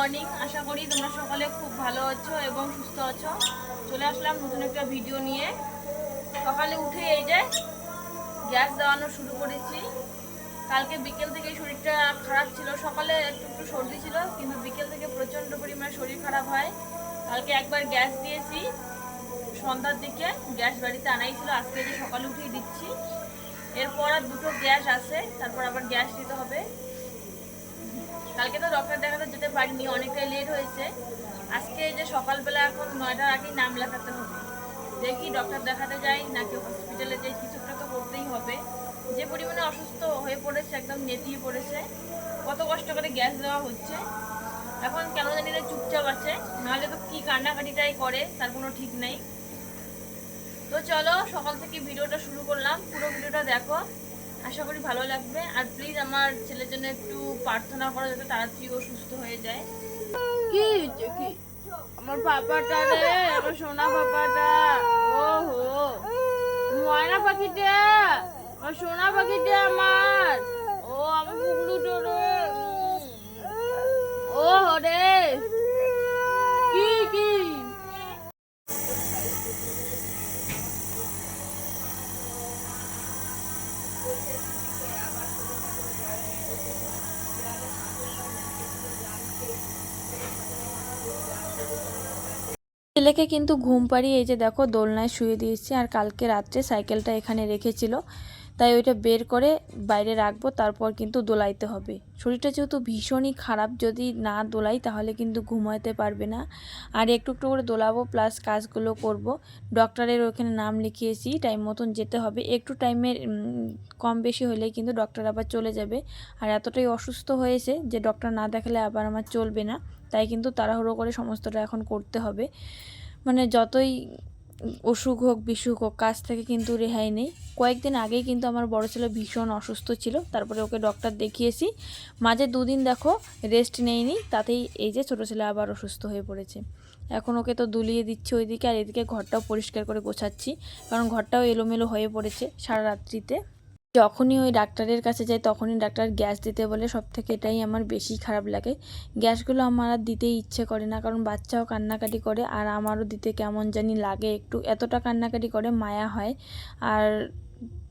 Morning. আশা করি তোমরা সকলে খুব ভালো আছো এবং সুস্থ আছো। চলে আসলাম নতুন একটা ভিডিও নিয়ে। সকালে উঠে এই যে গ্যাস দেওয়ানো শুরু করেছি। কালকে বিকেল থেকে শরীরটা খারাপ ছিল, সকালে একটু একটু সর্দি ছিল, কিন্তু বিকেল থেকে প্রচণ্ড পরিমাণে শরীর খারাপ হয়। কালকে একবার গ্যাস দিয়েছি সন্ধ্যার দিকে, গ্যাস বাড়িতে আনাই ছিল, আজকে যে সকালে উঠেই দিচ্ছি। এরপর আর দুটো গ্যাস আছে, তারপর আবার গ্যাস দিতে হবে। কালকে তো ডক্টর দেখাতে যেতে পারিনি, অনেকটাই লেট হয়েছে। আজকে যে সকালবেলা এখন 9টার আগেই নাম লেখাতে হবে। দেখি ডক্টর দেখাতে যাই নাকি হসপিটালে যাই, কিছুটা তো করতেই হবে। যে পরিমাণে অসুস্থ হয়ে পড়েছে, একদম নেতিয়ে পড়েছে। কত কষ্ট করে গ্যাস দেওয়া হচ্ছে, এখন কেন জানি না চুপচাপ আছে, নাহলে তো কি কান্নাকাটিটাই করে তার কোনো ঠিক নেই। তো চলো সকাল থেকে ভিডিওটা শুরু করলাম, পুরো ভিডিওটা দেখো, আশা করি ভালো লাগবে। আর প্লিজ আমার ছেলের জন্য একটু প্রার্থনা করো যাতে তাড়াতাড়ি ও সুস্থ হয়ে যায়। কি কি আমার পাপাটা রে, আমার সোনা পাপাটা, ও হো ময়না পাখিটা, আমার সোনা পাখিটা আমার, ও আমার কুকলুটো রে, ও হো রে, কি কি ছেলেকে কিন্তু ঘুম পাড়িয়ে এই যে দেখো দোলনায় শুয়ে দিয়েছি। আর কালকে রাত্রে সাইকেলটা এখানে রেখেছিল, তাই ওইটা বের করে বাইরে রাখবো, তারপর কিন্তু দোলাইতে হবে। শরীরটা যেহেতু ভীষণই খারাপ, যদি না দোলাই তাহলে কিন্তু ঘুমাতে পারবে না। আর একটু একটু করে দোলাবো, প্লাস কাজগুলো করব। ডক্টরের ওখানে নাম লিখিয়েছি, টাইম মতন যেতে হবে। একটু টাইমের কম বেশি হলে কিন্তু ডক্টর আবার চলে যাবে। আর এতটাই অসুস্থ হয়েছে যে ডক্টর না দেখালে আবার আমার চলবে না, তাই কিন্তু তাড়াহুড়ো করে সমস্তটা এখন করতে হবে। মানে যতই অসুখ হোক বিসুখ হোক, কাজ থেকে কিন্তু রেহাই নেই। কয়েকদিন আগেই কিন্তু আমার বড় ছেলে ভীষণ অসুস্থ ছিল, তারপরে ওকে ডক্টর দেখিয়েছি। মাঝে দুদিন দেখো রেস্ট নেইনি, তাতেই এই যে ছোটো ছেলে আবার অসুস্থ হয়ে পড়েছে। এখন ওকে তো দুলিয়ে দিচ্ছি ওইদিকে, আর এদিকে ঘরটাও পরিষ্কার করে গোছাচ্ছি, কারণ ঘরটাও এলোমেলো হয়ে পড়েছে সারা রাত্রিতে। যখনই ওই ডাক্তারের কাছে যাই তখনই ডাক্তার গ্যাস দিতে বলে, সব থেকে এটাই আমার বেশি খারাপ লাগে। গ্যাসগুলো আমার আর দিতেই ইচ্ছে করে না, কারণ বাচ্চাও কান্নাকাটি করে আর আমারও দিতে কেমন জানি লাগে একটু। এতটা কান্নাকাটি করে মায়া হয়, আর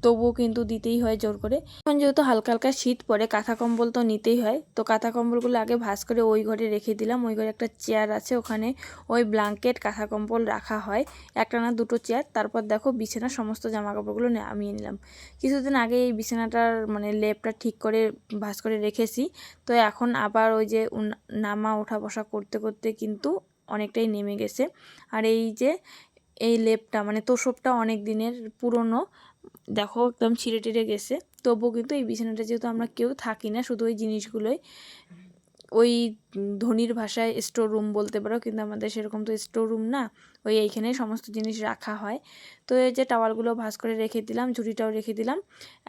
তবুও কিন্তু দিতেই হয় জোর করে। এখন যেহেতু হালকা হালকা শীত পড়ে, কাঁথা কম্বল তো নিতেই হয়, তো কাঁথা কম্বলগুলো আগে ভাঁজ করে ওই ঘরে রেখে দিলাম। ওই ঘরে একটা চেয়ার আছে, ওখানে ওই ব্ল্যাঙ্কেট কাঁথা কম্বল রাখা হয়, একটা না দুটো চেয়ার। তারপর দেখো বিছানার সমস্ত জামা কাপড়গুলো নামিয়ে নিলাম। কিছুদিন আগে এই বিছানাটার মানে লেপটা ঠিক করে ভাঁজ করে রেখেছি, তো এখন আবার ওই যে নামা ওঠা বসা করতে করতে কিন্তু অনেকটাই নেমে গেছে। আর এই যে এই লেপটা মানে তোষকটা অনেক দিনের পুরনো, দেখো একদম ছিঁড়ে টিড়ে গেছে। তবুও কিন্তু এই বিছানাটা যেহেতু আমরা কেউ থাকি না, শুধু ওই জিনিসগুলোই, ওই ধনির ভাষায় স্টোর রুম বলতে পারো, কিন্তু আমাদের সেরকম তো স্টোর রুম না, ওই এইখানে সমস্ত জিনিস রাখা হয়। তো এই যে টাওয়ালগুলো ভাঁজ করে রেখে দিলাম, ঝুড়িটাও রেখে দিলাম।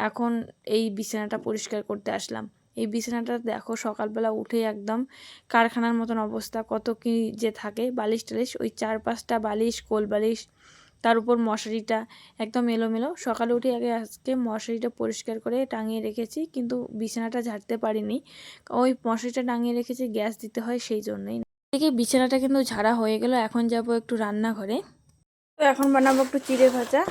এখন এই বিছানাটা পরিষ্কার করতে আসলাম। এই বিছানাটা দেখো সকালবেলা উঠে একদম কারখানার মতন অবস্থা, কত কি যে থাকে, বালিশ টালিশ, ওই 4-5টা বালিশ, কোল বালিশ, তার উপর মশারিটা একদম এলোমেলো। সকালে উঠে আগে আজকে মশারিটা পরিষ্কার করে টাঙিয়ে রেখেছি, কিন্তু বিছানাটা ঝাড়তে পারিনি। ওই মশারিটা টাঙিয়ে রেখেছি, গ্যাস দিতে হয় সেই জন্যই। এদিকে বিছানাটা কিন্তু ঝাড়া হয়ে গেল, এখন যাব একটু রান্নাঘরে। তো এখন বানাবো একটু চিড়ে ভাজা,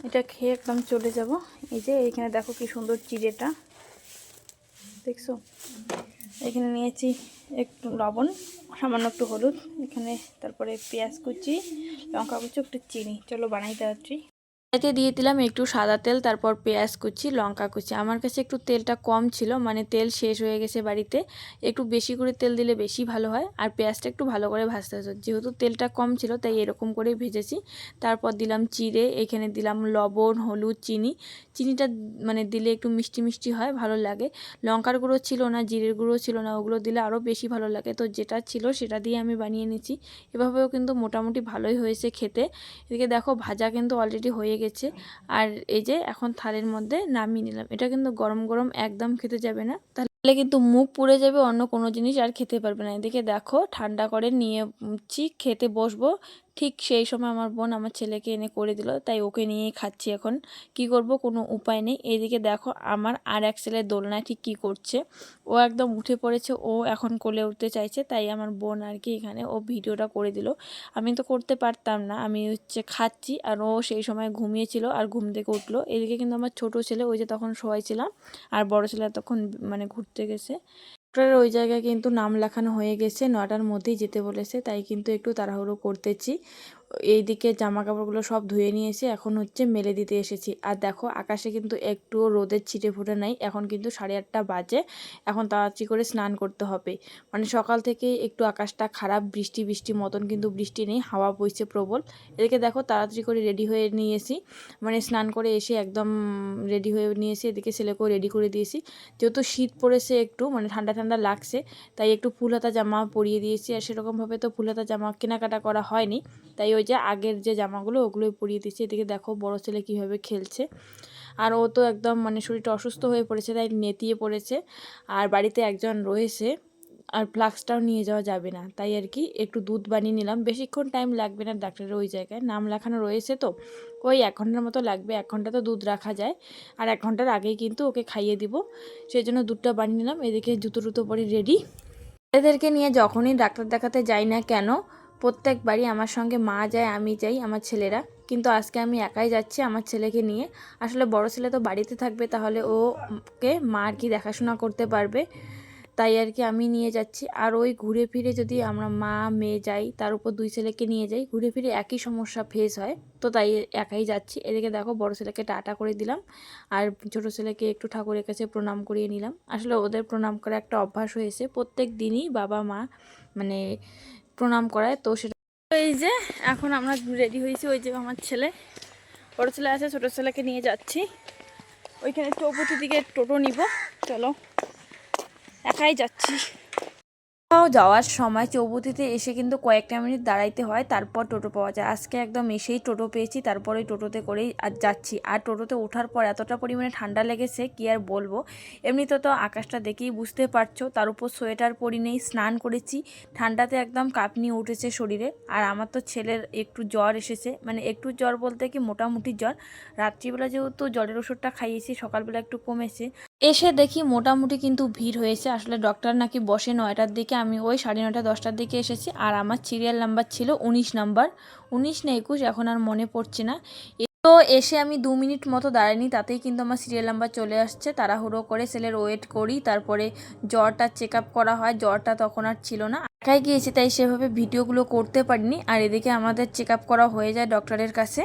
এটা খেয়ে একদম চলে যাব। এই যে এইখানে দেখো কি সুন্দর চিড়েটা, দেখছো? এখানে নিয়েছি একটু লবণ, সামান্য একটু হলুদ, এখানে তারপরে পেঁয়াজ কুচি, লঙ্কা কুচি, একটু চিনি। চলো বানাই তাড়াতাড়ি। এতে দিয়ে দিলাম একটু সাদা তেল, তারপর পেঁয়াজ কুচি, লঙ্কা কুচি। আমার কাছে একটু তেলটা কম ছিল, মানে তেল শেষ হয়ে গেছে বাড়িতে, একটু বেশি করে তেল দিলে বেশি ভালো হয়। আর পেঁয়াজটা একটু ভালো করে ভাজতে হতো, যেহেতু তেলটা কম ছিল তাই এরকম করে ভেজেছি। তারপর দিলাম চিড়ে, এখানে দিলাম লবণ, হলুদ, চিনি। চিনিটা মানে দিলে একটু মিষ্টি মিষ্টি হয়, ভালো লাগে। লঙ্কার গুঁড়ো ছিল না, জিরের গুঁড়ো ছিল না, ওগুলো দিলে আরও বেশি ভালো লাগে। তো যেটা ছিল সেটা দিয়ে আমি বানিয়ে নিচ্ছি। এভাবেও কিন্তু মোটামুটি ভালোই হয়েছে খেতে। এদিকে দেখো ভাজা কিন্তু অলরেডি হয়ে গেছে। আর এই যে এখন থালের মধ্যে নামিয়ে নিলাম। এটা কিন্তু গরম গরম একদম খেতে যাবে না, তাহলে কিন্তু মুখ পুড়ে যাবে, অন্য কোনো জিনিস আর খেতে পারবে না। এদিকে দেখো ঠান্ডা করে নিয়েছি, খেতে বসবো। ঠিক সেই সময় আমার বোন আমার ছেলেকে এনে করে দিল, তাই ওকে নিয়েই খাচ্ছি এখন। কি করব, কোনো উপায় নেই। এইদিকে দেখো আমার আর এক ছেলে দোলনায় ঠিক কী করছে, ও একদম উঠে পড়েছে, ও এখন কোলে উঠতে চাইছে, তাই আমার বোন আর কি এখানে ও ভিডিওটা করে দিল। আমি তো করতে পারতাম না, আমি খাচ্ছি আর ও সেই সময় ঘুমিয়েছিল আর ঘুম থেকে উঠলো। এদিকে কিন্তু আমার ছোট ছেলে ওই যে তখন শোয়াইছিলাম, আর বড় ছেলে তখন মানে ঘুরতে গেছে। ডক্টরের ওই জায়গায় কিন্তু নাম লেখানো হয়ে গেছে, 9টার মধ্যেই যেতে বলেছে, তাই কিন্তু একটু তাড়াহুড়ো করতেছি। এইদিকে জামা কাপড়গুলো সব ধুয়ে নিয়েছি, এখন মেলে দিতে এসেছি। আর দেখো আকাশে কিন্তু একটুও রোদের ছিটে ফোটা নাই, এখন কিন্তু 8:30 বাজে। এখন তাড়াতাড়ি করে স্নান করতে হবে। মানে সকাল থেকে একটু আকাশটা খারাপ, বৃষ্টি বৃষ্টি মতন, কিন্তু বৃষ্টি নেই, হাওয়া বইছে প্রবল। এদিকে দেখো তাড়াতাড়ি করে রেডি হয়ে নিয়েছি, মানে স্নান করে এসে একদম রেডি হয়ে নিয়েছি। এদিকে ছেলেকেও রেডি করে দিয়েছি, যেহেতু শীত পড়েছে একটু মানে ঠান্ডা ঠান্ডা লাগছে, তাই একটু ফুল হাতা জামা পরিয়ে দিয়েছি। আর সেরকমভাবে তো ফুল হাতা জামা কেনাকাটা করা হয়নি, তাই ওই যে আগের যে জামাগুলো ওগুলোই পরিয়ে দিয়েছি। এদিকে দেখো বড় ছেলে কীভাবে খেলছে, আর ও তো একদম মানে শরীরটা অসুস্থ হয়ে পড়েছে, তাই নেতিয়ে পড়েছে। আর বাড়িতে একজন রয়েছে, আর ফ্লাক্সটাও নিয়ে যাওয়া যাবে না, তাই আর কি একটু দুধ বানিয়ে নিলাম। বেশিক্ষণ টাইম লাগবে না, ডাক্তারের ওই জায়গায় নাম লেখানো রয়েছে তো ওই 1 ঘন্টার মতো লাগবে। 1 ঘন্টা তো দুধ রাখা যায়, আর 1 ঘন্টার আগেই কিন্তু ওকে খাইয়ে দিব, সেই জন্য দুধটা বানিয়ে নিলাম। এদিকে জুতো টুতো পরে রেডি। এদেরকে নিয়ে যখনই ডাক্তার দেখাতে যাই না কেন, প্রত্যেকবারই আমার সঙ্গে মা যায়, আমি যাই, আমার ছেলেরা। কিন্তু আজকে আমি একাই যাচ্ছি আমার ছেলেকে নিয়ে। আসলে বড় ছেলে তো বাড়িতে থাকবে, তাহলে ওকে মা আর কি দেখাশোনা করতে পারবে, তাই আর কি আমি নিয়ে যাচ্ছি। আর ওই ঘুরে ফিরে যদি আমরা মা মেয়ে যাই, তার উপর 2 ছেলেকে নিয়ে যাই, ঘুরে ফিরে একই সমস্যা ফেস হয়, তো তাই একাই যাচ্ছি। এদিকে দেখো বড় ছেলেকে টাটা করে দিলাম, আর ছোট ছেলেকে একটু ঠাকুরের কাছে প্রণাম করিয়ে নিলাম। আসলে ওদের প্রণাম করা একটা অভ্যাস হয়েছে, প্রত্যেক দিনই বাবা মা মানে প্রণাম করায়, তো সেটা। এই যে এখন আমরা রেডি হয়েছি, ওই যে আমার ছেলে, বড় ছেলে আছে, ছোট ছেলেকে নিয়ে যাচ্ছি। ওইখানে চৌপতি দিকে টোটো নিব, চলো একাই যাচ্ছি। কোথাও যাওয়ার সময় চৌপতিতে এসে কিন্তু কয়েকটা মিনিট দাঁড়াইতে হয়, তারপর টোটো পাওয়া যায়। আজকে একদম এসেই টোটো পেয়েছি, তারপরে টোটোতে করেই আর যাচ্ছি। আর টোটোতে ওঠার পর এতটা পরিমাণে ঠান্ডা লেগেছে কি আর বলবো। এমনিতে তো আকাশটা দেখেই বুঝতে পারছো, তার উপর সোয়েটার পরি নেই, স্নান করেছি, ঠান্ডাতে একদম কাঁপনি উঠেছে শরীরে। আর আমার তো ছেলের একটু জ্বর এসেছে, মানে একটু জ্বর বলতে কি মোটামুটি জ্বর। রাত্রিবেলা যেহেতু জ্বরের ওষুধটা খাইয়েছি, সকালবেলা একটু কমেছে। এসে দেখি মোটামুটি কিন্তু ভিড় হয়েছে, আসলে ডক্টর নাকি বসে 9টার দিকে, আমি ওই 9:30 10টার দিকে এসেছি। আর আমার সিরিয়াল নাম্বার ছিল 19 নাম্বার, 19 না 21 এখন আর মনে পড়ছে না। তো এসে আমি 2 মিনিট মতো দাঁড়াইনি, তাতেই কিন্তু আমার সিরিয়াল নাম্বার চলে আসছে। তাড়াহুড়ো করে ছেলের ওয়েট করি, তারপরে জ্বরটা চেক আপ করা হয়, জ্বরটা তখন আর ছিল না, একাই গিয়েছি, তাই সেভাবে ভিডিওগুলো করতে পারিনি। আর এদিকে আমাদের চেক আপ করা হয়ে যায় ডক্টরের কাছে।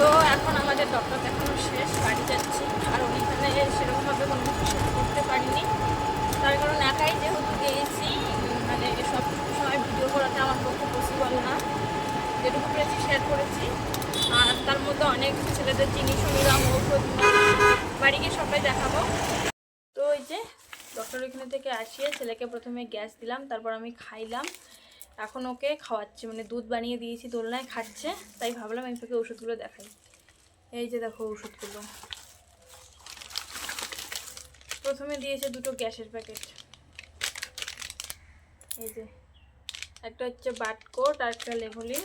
তো এখন আমাদের ডক্টর দেখানো শেষ, বাড়ি যাচ্ছি। আর ওইখানে সেরকমভাবে কোনো কিছু শেয়ার করতে পারিনি, তার কারণ একাই যেহেতু গিয়েছি, মানে সব সময় ভিডিও করাটা আমার পক্ষে পসিবল না। যেটুকু পেরেছি শেয়ার করেছি, আর তার মধ্যে অনেক ছেলেদের জিনিসও নিলাম, ঔষধ বাড়ি গিয়ে সবাই দেখাবো। তো ওই যে ডক্টর এখানে থেকে আসিয়ে ছেলেকে প্রথমে গ্যাস দিলাম, তারপর আমি খাইলাম। এখন ওকে খাওয়াচ্ছি, মানে দুধ বানিয়ে দিয়েছি, দোলনায় খাচ্ছে, তাই ভাবলাম আমি তোকে ওষুধগুলো দেখাই। এই যে দেখো ওষুধগুলো, প্রথমে দিয়েছে 2টো গ্যাসের প্যাকেট। এই যে একটা হচ্ছে বাটকোট আর একটা লেভলিন।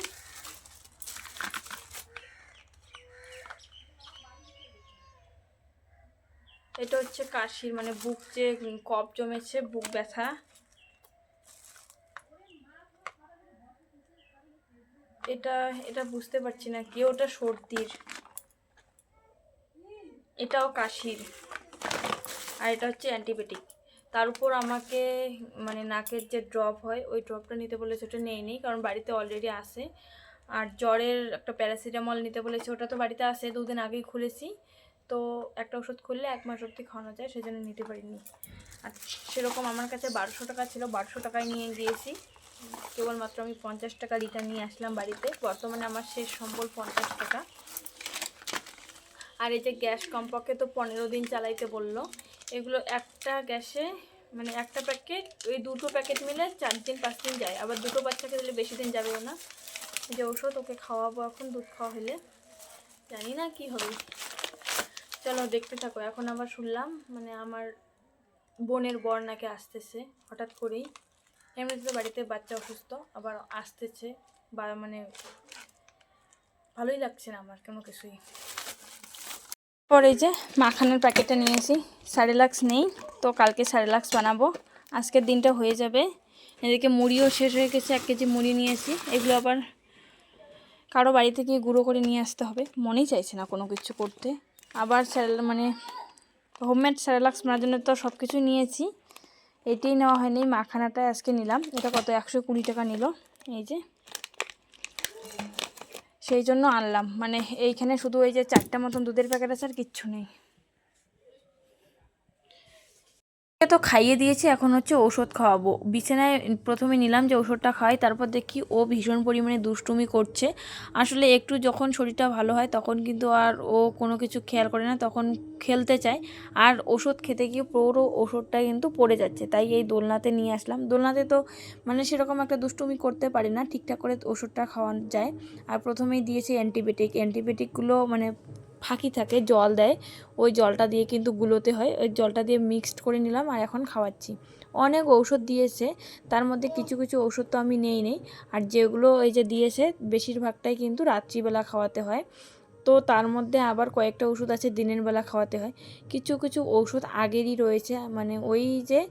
এটা হচ্ছে কাশির, মানে বুক যে কফ জমেছে, বুক ব্যথা। এটা এটা বুঝতে পারছি না কি, ওটা সর্দির, এটাও কাশির, আর এটা হচ্ছে অ্যান্টিবায়োটিক। তার উপর আমাকে মানে নাকের যে ড্রপ হয় ওই ড্রপটা নিতে বলেছে, ওটা নেই কারণ বাড়িতে অলরেডি আছে। আর জ্বরের একটা প্যারাসিটামল নিতে বলেছে, ওটা তো বাড়িতে আছে, 2 দিন আগেই খুলেছি, তো একটা ওষুধ খুললে 1 মাস অবধি খাওয়ানো যায়, সেজন্য নিতে পারিনি। আর সেরকম আমার কাছে 1200 টাকা ছিল, 1200 টাকায় নিয়ে গিয়েছি। কেবলমাত্র আমি 50 টাকা রিটার্ন নিয়ে আসলাম বাড়িতে। বর্তমানে আমার শেষ সম্বল 50 টাকা। আর এই যে গ্যাস কমপক্ষে তো 15 দিন চালাইতে বললো। এগুলো একটা গ্যাসে মানে একটা প্যাকেট, ওই 2টো প্যাকেট মিলে 4 দিন 5 দিন যায়। আবার 2টো বাচ্চাকে দিলে বেশি দিন যাবেও না। যে ওষুধ ওকে খাওয়াবো এখন, দুধ খাওয়া হলে জানি না কি হবে। চলো দেখতে থাকো। এখন আবার শুনলাম মানে আমার বোনের বর নাকি আসতেছে হঠাৎ করেই, এমনিতে তো বাড়িতে বাচ্চা অসুস্থ, আবার আসতেছে, মানে ভালোই লাগছে না আমার কোনো কিছুই। পরে যে মাখানের প্যাকেটটা নিয়েছি, সারেলাক্স নেই তো কালকে সারেলাক্স বানাবো, আজকের দিনটা হয়ে যাবে। এদিকে মুড়িও শেষ হয়ে গেছে, 1 কেজি মুড়ি নিয়েছি, এগুলো আবার কারো বাড়ি থেকে গুঁড়ো করে নিয়ে আসতে হবে, মনেই চাইছে না কোনো কিছু করতে। আবার মানে হোমমেড সারেলাক্স বানার জন্য তো সব কিছু নিয়েছি, এটাই নেওয়া হয়নি, মাখানাটা আজকে নিলাম। এটা কত 120 টাকা নিল, এই যে সেই জন্য আনলাম। মানে এইখানে শুধু এই যে 4টা মতন দুধের প্যাকেট আছে, আর কিচ্ছু নেই। তো খাইয়ে দিয়েছি, এখন হচ্ছে ওষুধ খাওয়াবো। বিছানায় প্রথমে নিলাম যে ওষুধটা খাওয়াই, তারপর দেখি ও ভীষণ পরিমাণে দুষ্টুমি করছে। আসলে একটু যখন শরীরটা ভালো হয় তখন কিন্তু আর ও কোনো কিছু খেয়াল করে না, তখন খেলতে চায়। আর ওষুধ খেতে গিয়ে পুরো ওষুধটা কিন্তু পড়ে যাচ্ছে, তাই এই দোলনাতে নিয়ে আসলাম। দোলনাতে তো মানে সেরকম একটা দুষ্টুমি করতে পারে না, ঠিকঠাক করে ওষুধটা খাওয়ানো যায়। আর প্রথমেই দিয়েছি অ্যান্টিবায়োটিকগুলো মানে ফাঁকি থাকে, জল দেয়, ওই জলটা দিয়ে কিন্তু গুলোতে হয়, ওই জলটা দিয়ে মিক্সড করে নিলাম আর এখন খাওয়াচ্ছি। অনেক ঔষধ দিয়েছে, তার মধ্যে কিছু কিছু ঔষধ তো আমি নেই। আর যেগুলো এই যে দিয়েছে বেশিরভাগটাই কিন্তু রাত্রিবেলা খাওয়াতে হয়, তো তার মধ্যে আবার কয়েকটা ওষুধ আছে দিনের বেলা খাওয়াতে হয়। কিছু কিছু ঔষধ আগেরই রয়েছে, মানে ওই যে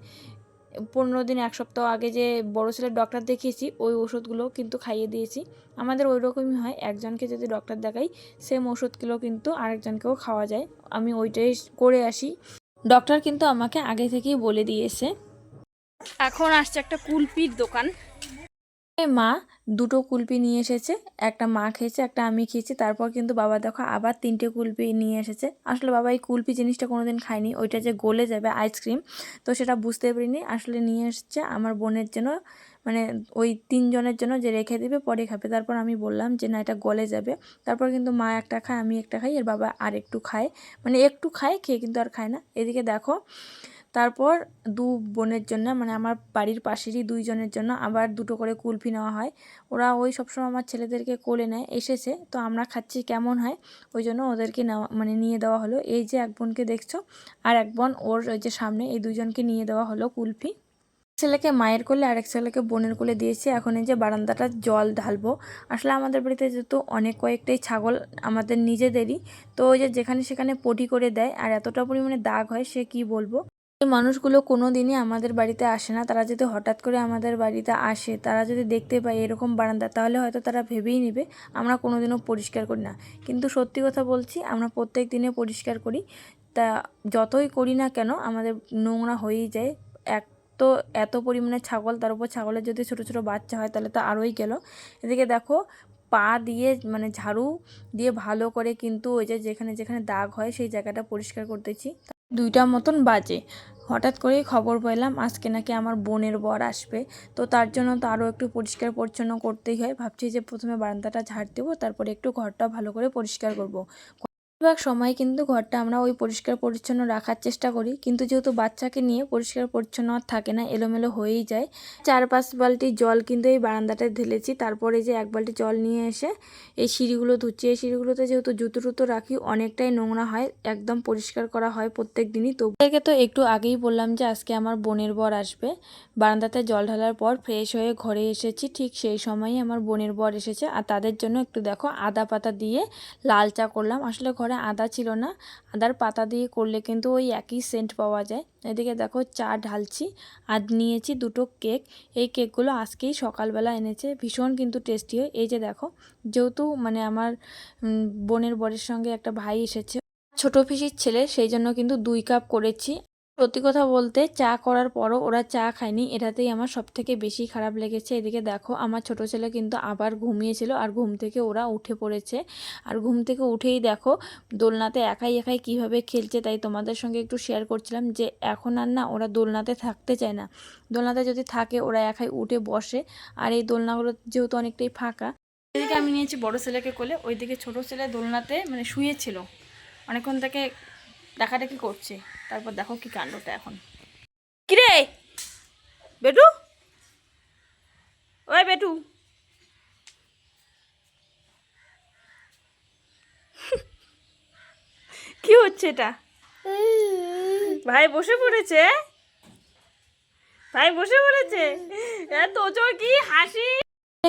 15 দিন 1 সপ্তাহ আগে যে বড় ছেলের ডক্টর দেখিয়েছি ওই ওষুধগুলো কিন্তু খাইয়ে দিয়েছি। আমাদের ওই রকমই হয়, একজনকে যদি ডক্টর দেখাই সেম ওষুধগুলো কিন্তু আরেকজনকেও খাওয়া যায়, আমি ওইটাই করে আসি। ডক্টর কিন্তু আমাকে আগে থেকেই বলে দিয়েছে। এখন আসছে একটা কুলপির দোকান, মা 2টো কুলপি নিয়ে এসেছে, একটা মা খেয়েছে, একটা আমি খেয়েছি। তারপর কিন্তু বাবা দেখো আবার 3টে কুলপি নিয়ে এসেছে। আসলে বাবা এই কুলপি জিনিসটা কোনোদিন খায়নি, ওইটা যে গলে যাবে আইসক্রিম, তো সেটা বুঝতে পারিনি। আসলে নিয়ে এসছে আমার বোনের জন্য, মানে ওই 3 জনের জন্য, যে রেখে দেবে পরে খাবে। তারপর আমি বললাম যে না এটা গলে যাবে। তারপর কিন্তু মা একটা খায়, আমি একটা খাই, আর বাবা আর একটু খায়, মানে একটু খায়, খেয়ে কিন্তু আর খায় না। এদিকে দেখো তারপর 2 বোনের জন্য, মানে আমার বাড়ির পাশেরই 2 জনের জন্য আবার 2টো করে কুলফি নেওয়া হয়। ওরা ওই সবসময় আমার ছেলেদেরকে কোলে নেয়, এসেছে তো আমরা খাচ্ছি কেমন হয়, ওই জন্য ওদেরকে নেওয়া মানে নিয়ে দেওয়া হলো। এই যে এক বোনকে দেখছো, আর এক বোন ওর ওই যে সামনে, এই 2জনকে নিয়ে দেওয়া হলো কুলফি। ছেলেকে মায়ের কোলে, আরেক ছেলেকে বোনের কোলে দিয়েছি। এখন এই যে বারান্দাটা জল ঢালবো। আসলে আমাদের বাড়িতে যেহেতু অনেক কয়েকটাই ছাগল আমাদের নিজেদেরই, তো ওই যে যেখানে সেখানে পটি করে দেয়, আর এতটা পরিমাণে দাগ হয় সে কি বলবো। এই মানুষগুলো কোনো দিনই আমাদের বাড়িতে আসে না, তারা যদি হঠাৎ করে আমাদের বাড়িতে আসে, তারা যদি দেখতে পায় এরকম বারান্দা, তাহলে হয়তো তারা ভেবেই নেবে আমরা কোনোদিনও পরিষ্কার করি না। কিন্তু সত্যি কথা বলছি, আমরা প্রত্যেক দিনে পরিষ্কার করি। তা যতই করি না কেন আমাদের নোংরা হয়েই যায়। তো এত পরিমাণে ছাগল, তার উপর ছাগলের যদি ছোট ছোট বাচ্চা হয় তাহলে তো আরোই গেল। এদিকে দেখো পা দিয়ে মানে ঝাড়ু দিয়ে ভালো করে কিন্তু ওই যে যেখানে যেখানে দাগ হয় সেই জায়গাটা পরিষ্কার করতেছি। 2টা মতন বাজে, হঠাৎ করেই খবর পেলাম আজকে নাকি আমার বোনের বর আসবে, তো তার জন্য তো আরও একটু পরিষ্কার পরিচ্ছন্ন করতেই হয়। ভাবছি যে প্রথমে বারান্দাটা ঝাড় দেবো, তারপরে একটু ঘরটা ভালো করে পরিষ্কার করব। বেশিরভাগ সময় কিন্তু ঘরটা আমরা ওই পরিষ্কার পরিচ্ছন্ন রাখার চেষ্টা করি, কিন্তু যেহেতু বাচ্চাকে নিয়ে পরিষ্কার পরিচ্ছন্ন আর থাকে না, এলোমেলো হয়েই যায়। 4-5 বালতি জল কিন্তু এই বারান্দাটায় ঢেলেছি, তারপরে যে 1 বালতি জল নিয়ে এসে এই সিঁড়িগুলো ধুচ্ছি। এই সিঁড়িগুলোতে যেহেতু জুতো টুতো রাখি অনেকটাই নোংরা হয়, একদম পরিষ্কার করা হয় প্রত্যেক দিনই। তো একে তো একটু আগেই বললাম যে আজকে আমার বোনের বর আসবে। বারান্দাতে জল ঢালার পর ফ্রেশ হয়ে ঘরে এসেছি, ঠিক সেই সময়ই আমার বোনের বর এসেছে। আর তাদের জন্য একটু দেখো আদা পাতা দিয়ে লাল চা করলাম। আসলে ঘরে আদা ছিল না, আদার পাতা দিয়ে করলে কিন্তু ওই একই সেন্ট পাওয়া যায়। এদিকে দেখো চা ঢালছি, আর নিয়েছি 2টো কেক। এই কেকগুলো আজকেই সকালবেলা এনেছে, ভীষণ কিন্তু টেস্টি হয়। এই যে দেখো, যেহেতু মানে আমার বোনের বরের সঙ্গে একটা ভাই এসেছে, ছোট পিসির ছেলে, সেই জন্য কিন্তু 2 কাপ করেছি। সত্যি কথা বলতে চা করার পরও ওরা চা খায়নি, এটাতেই আমার সবথেকে বেশি খারাপ লেগেছে। এদিকে দেখো আমার ছোট ছেলে কিন্তু আবার ঘুমিয়েছিল, আর ঘুম থেকে ওরা উঠে পড়েছে। আর ঘুম থেকে উঠেই দেখো দোলনাতে একাই একাই কীভাবে খেলছে, তাই তোমাদের সঙ্গে একটু শেয়ার করছিলাম যে এখন আর না ওরা দোলনাতে থাকতে চায় না। দোলনাতে যদি থাকে ওরা একাই উঠে বসে, আর এই দোলনাগুলো যেহেতু অনেকটাই ফাঁকা। এদিকে আমি নিয়েছি বড় ছেলেকে কোলে, ওইদিকে ছোট ছেলে দোলনাতে মানে শুয়েছিল, অনেকক্ষণ থেকে ডাকাডাকি করছে। তারপর দেখো কি কাণ্ডটা এখন। কিরে বেটু, ওই বেটু, কি হচ্ছে এটা? ভাই বসে পড়েছে, ভাই বসে পড়েছে, তোজোর কি হাসি।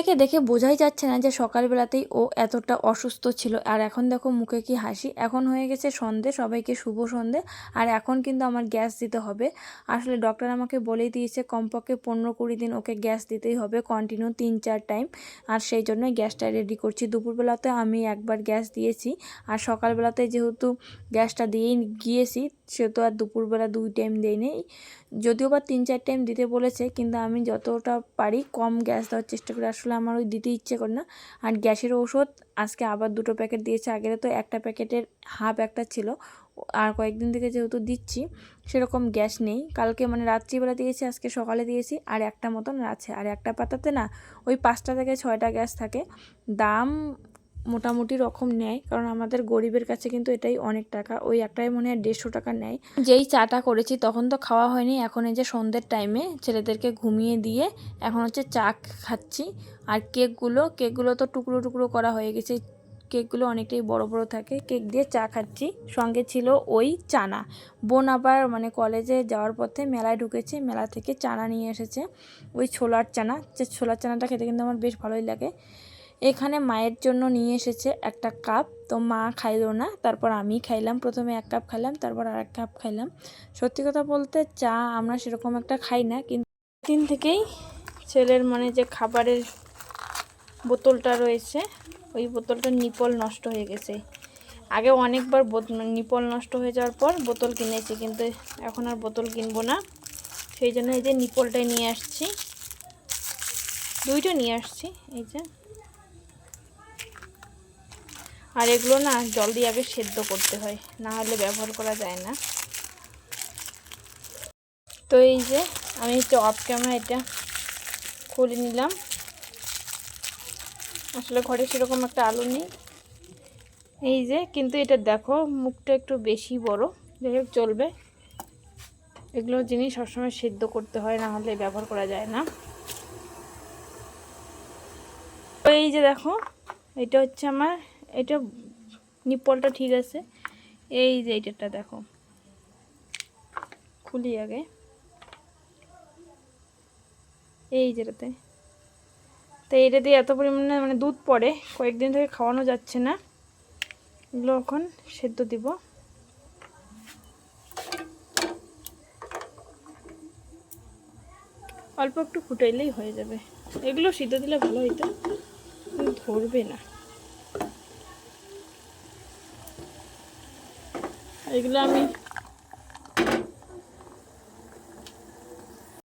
একে দেখে বোঝাই যাচ্ছে না যে সকালবেলাতেই ও এতটা অসুস্থ ছিল। আর এখন দেখো মুখে কি হাসি। এখন হয়ে গেছে সন্ধে, সবাইকে শুভ সন্ধে। আর এখন কিন্তু আমার গ্যাস দিতে হবে। আসলে ডক্টর আমাকে বলেই দিয়েছে কমপক্ষে 15-20 দিন ওকে গ্যাস দিতেই হবে, কন্টিনিউ 3-4 টাইম। আর সেই জন্যই গ্যাসটা রেডি করছি। দুপুরবেলাতে আমি একবার গ্যাস দিয়েছি, আর সকালবেলাতে যেহেতু গ্যাসটা দিয়েই গিয়েছি সেহেতু আর দুপুরবেলা 2 টাইম দিই নেই। যদিও বা 3-4 টাইম দিতে বলেছে, কিন্তু আমি যতটা পারি কম গ্যাস দেওয়ার চেষ্টা করি। আসলে আমার ওই দিতে ইচ্ছে করে না। আর গ্যাসের ঔষধ আজকে আবার 2টো প্যাকেট দিয়েছে। আগের তো একটা প্যাকেটের হাফ একটা ছিল। আর কয়েকদিন থেকে যেহেতু দিচ্ছি সেরকম গ্যাস নেই। কালকে মানে রাত্রিবেলা দিয়েছি, আজকে সকালে দিয়েছি, আর একটা মতন আছে। আর একটা পাতাতে না ওই 5টা থেকে 6টা গ্যাস থাকে। দাম মোটামুটি রকম নেয়, কারণ আমাদের গরিবের কাছে কিন্তু এটাই অনেক টাকা। ওই একটাই মনে হয় 150 টাকা নেয়। যেই চাটা করেছি তখন তো খাওয়া হয়নি। এখন এই যে সন্ধ্যের টাইমে ছেলেদেরকে ঘুমিয়ে দিয়ে এখন হচ্ছে চা খাচ্ছি। আর কেকগুলো তো টুকরো টুকরো করা হয়ে গেছে। কেকগুলো অনেকটাই বড় বড় থাকে। কেক দিয়ে চা খাচ্ছি। সঙ্গে ছিল ওই চানা। বোন আবার মানে কলেজে যাওয়ার পথে মেলায় ঢুকেছে, মেলা থেকে চানা নিয়ে এসেছে, ওই ছোলার চানা। যে ছোলার চানাটা খেতে কিন্তু আমার বেশ ভালোই লাগে। এখানে মায়ের জন্য নিয়ে এসেছে একটা কাপ, তো মা খাইলো না, তারপর আমি খাইলাম। প্রথমে 1 কাপ খাইলাম, তারপর আর 1 কাপ খাইলাম। সত্যি কথা বলতে চা আমরা সেরকম একটা খাই না, কিন্তু দিন থেকেই ছেলের মানে যে খাবারের বোতলটা রয়েছে ওই বোতলটার নিপল নষ্ট হয়ে গেছে। আগে অনেকবার নিপল নষ্ট হয়ে যাওয়ার পর বোতল কিনেছি, কিন্তু এখন আর বোতল কিনবো না। সেই জন্য এই যে নিপলটাই নিয়ে আসছি, 2টা নিয়ে আসছি এই যে। আর এগুলো না জল দিয়ে আগে সেদ্ধ করতে হয়, না হলে ব্যবহার করা যায় না। তো এই যে আমি হচ্ছে অফ ক্যামেরা এটা খুলে নিলাম। আসলে ঘরে সেরকম একটা আলো নেই। এই যে কিন্তু এটা দেখো মুখটা একটু বেশি বড়, যাই হোক চলবে। এগুলো জিনিস সবসময় সেদ্ধ করতে হয়, না হলে ব্যবহার করা যায় না। তো এই যে দেখো এটা হচ্ছে আমার, এটা নিপলটা ঠিক আছে। এই যে এইটা দেখো, খুলি আগে। এই যেটাতে, তো এটা দিয়ে এত পরিমাণে মানে দুধ পড়ে, কয়েকদিন থেকে খাওয়ানো যাচ্ছে না। এগুলো এখন সেদ্ধ দিব। অল্প একটু ফুটাইলেই হয়ে যাবে। এগুলো সিদ্ধ দিলে ভালো হইতো, কিন্তু ধরবে না। এগুলো আমি